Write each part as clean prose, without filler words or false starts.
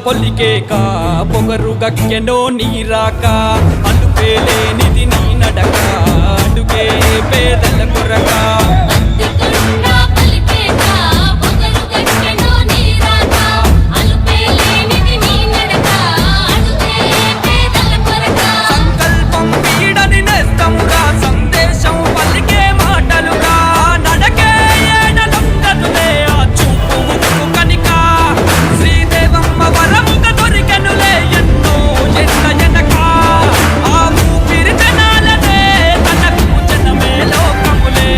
పొలికేక పొగరు గక్కెనో నీరాక అలుపేలేనిది నీ నడక అడుగే పేదల కొరక సంకల్పం వీడని నేస్తమురా సందేశం పలికే మాటలుగా నడకే ఏడలుండదులే ఆ చూపు ముక్కు కనిక శ్రీదేవమ్మ వరముగ దొరికెనులే ఎన్నో ఎండ ఎనక ఆ ఊపిరి జనాలనే తనకు జనమే లోకములే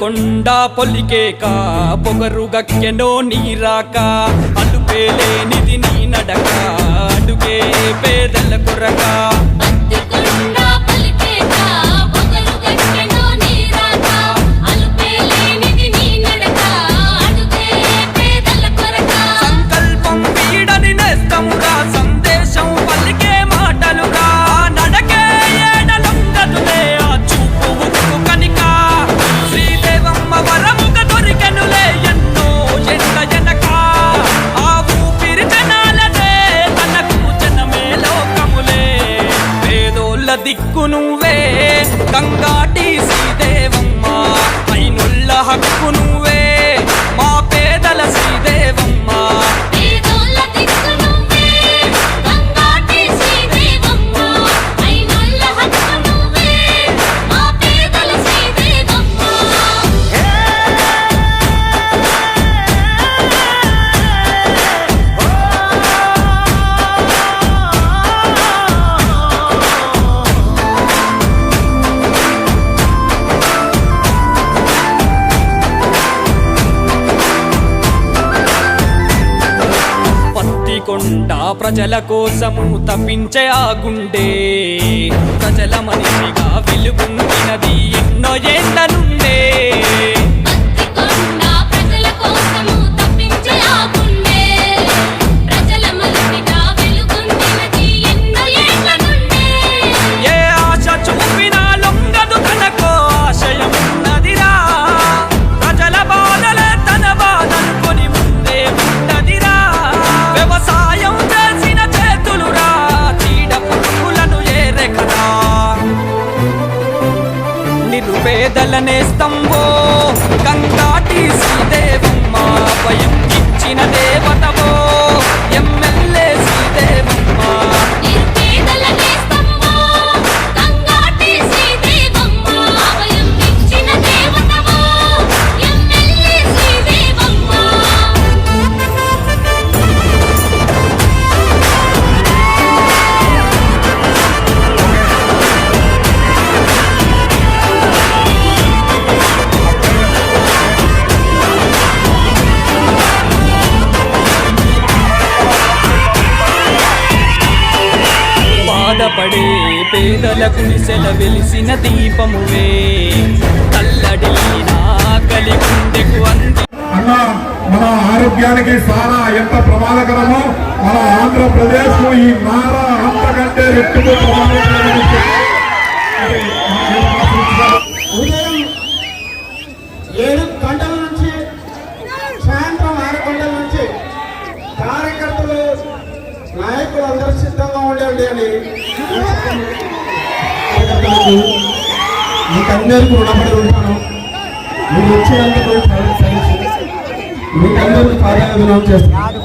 కొండ పొలికేక పొగరు గక్కెనో నీరాక అలుపేలేనిది నీ నడక అడుగే పేదల కొరక సంకల్పం వీడని నేస్తమురా సందేశం పలికే మాటలురా నడకే ఏడలొంగదులే ఆ చూపు ఉక్కు కనిక శ్రీదేవమ్మ వరముగ దొరికెనులే ఎన్నో ఎండ ఎనక ఆ ఊపిరి జనాలదే తనకు జనమే లోకములే పేదోళ్ళ దిక్కు నువ్వే గంగాటి శ్రీదేవమ్మ అయినుళ్ళ హక్కు నువ్వే మా పేదల శ్రీదేవమ్మ కొండ ప్రజల కోసము తప్పించే ఆ గుండె ప్రజల మనిషిగా వెలుగుండినది ఎన్నో ఏళ్ల నుండే ఏ ఆశ చూపినా లొంగదు తనకో ఆశయమున్నదిరా ప్రజల బాధలే తన బాధనుకొని ముందే ఉన్నదిరా వ్యవసాయం చేసిన చేతులురా చీడ పురుగులను ఏరెకరా నిరుపేదల నేస్తంబో గంగాటి శ్రీదేవమ్మ భయం ఇచ్చిన దేవతవో ఎమ్మెల్యే శ్రీదేవమ్మ బాధపడే పేదలకు నిశల వెలిసిన దీపమువే తల్లడి నాకలి గుండెకు అంది అన్న మన ఆరోగ్యానికి సారా ఎంత ప్రమాదకరమో మన ఆంధ్రప్రదేశ్ లో ఈ నార అంతకంటే ఎక్కువ ప్రమాదకరమైన ఉదయం 7 గంటల నుంచి సాయంత్రం 6 గంటల నుంచి కార్యకర్తలు నాయకులు అందరూ సిద్ధంగా ఉండండి అని మీకు అందరికీ రుణపడి ఉంటాను. మీరు వచ్చినందుకు మీకు అందరికీ పాదాభివందనం చేస్తున్నాను.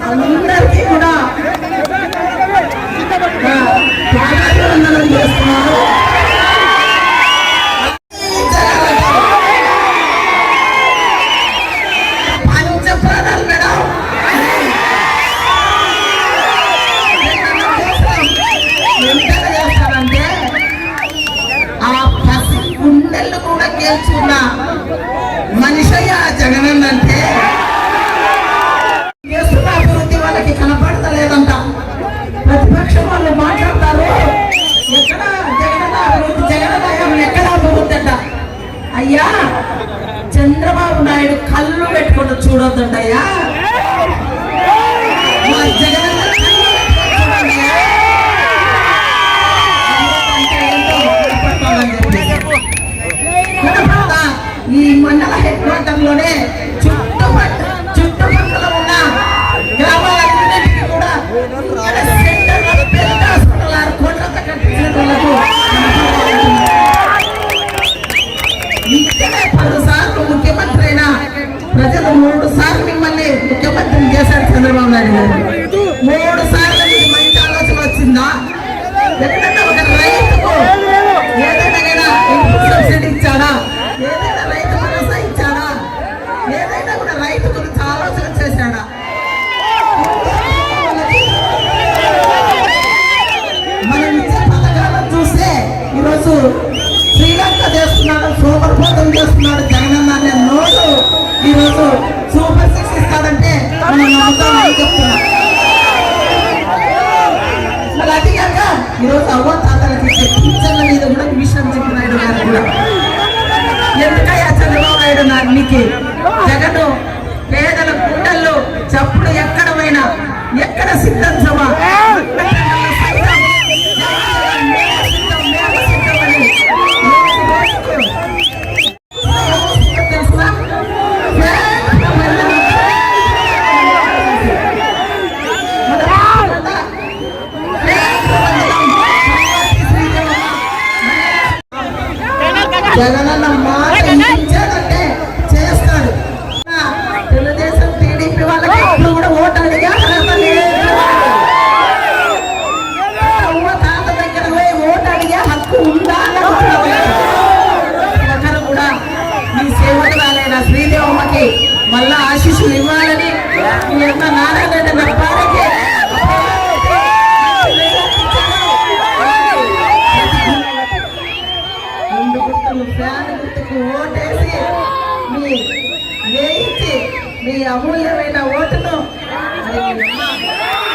అందరికీ కూడా పాదాభివందనం చేస్తున్నాను. మనిషయ్య జగనన్న అంటే చేస్తున్న అభివృద్ధి వాళ్ళకి కనపడతలేదంట. ప్రతిపక్షం వాళ్ళు మాట్లాడతారు ఎక్కడ జగనన్న అభివృద్ధి జగనన్న ఎక్కడ అభివృద్ధి అంట. అయ్యా చంద్రబాబు నాయుడు కళ్ళు పెట్టుకుంటూ చూడొద్దంటయ్యా. మా జగనన్న ఈ మండల హెడ్ క్వార్టర్ లోనే చుట్టుపక్కల ఉన్న గ్రామాలన్నింటికి కూడా పెద్ద హాస్పిటల్ 6 కోట్లతో కట్టించిన వాళ్ళకు ఇక్కడే 10 సార్లు ముఖ్యమంత్రి అయినా ప్రజలు 3 సార్లు మిమ్మల్ని ముఖ్యమంత్రిని చేశారు చంద్రబాబు నాయుడు గారు. 3 సార్లు మీకు మంచి ఆలోచన వచ్చిందా? ఎక్కడన్నా ఒక రైతుకు ఏదైనా ఇన్పుట్ సబ్సిడీ ఇచ్చాడా? ఏదైనా రైతు భరోసా ఇచ్చాడా? ఏదైనా కూడా రైతు గురించి ఆలోచన చేశాడా? వాళ్ళకి ఎందుకయ్యా చంద్రబాబు నాయుడు నీకు జగన్ పేదల గుండెల్లో చప్పుడు ఎక్కడ పోయినా ఎక్కడ సిద్ధం సభ జగనన్న మాట ఇచ్చాడంటే చేస్తాడు. తెలుగుదేశం టీడీపీ వాళ్ళకి ఎప్పుడు కూడా ఓటు అడిగా అర్హత లేదు. అవ్వ తాత దగ్గర పోయి ఓటు అడిగే హక్కు ఉందా ఒకరు కూడా మీ సేవకురాలైన శ్రీదేవమ్మకి మళ్ళా ఆశీస్సులు ఇవ్వాలని మీ యొక్క నారాయణ రెడ్డి గారికి ముందు గుర్తులు ఫ్యాన్ గుర్తుకు ఓటేసి వేయించి మీ అమూల్యమైన ఓటును మరి మీ అమ్మ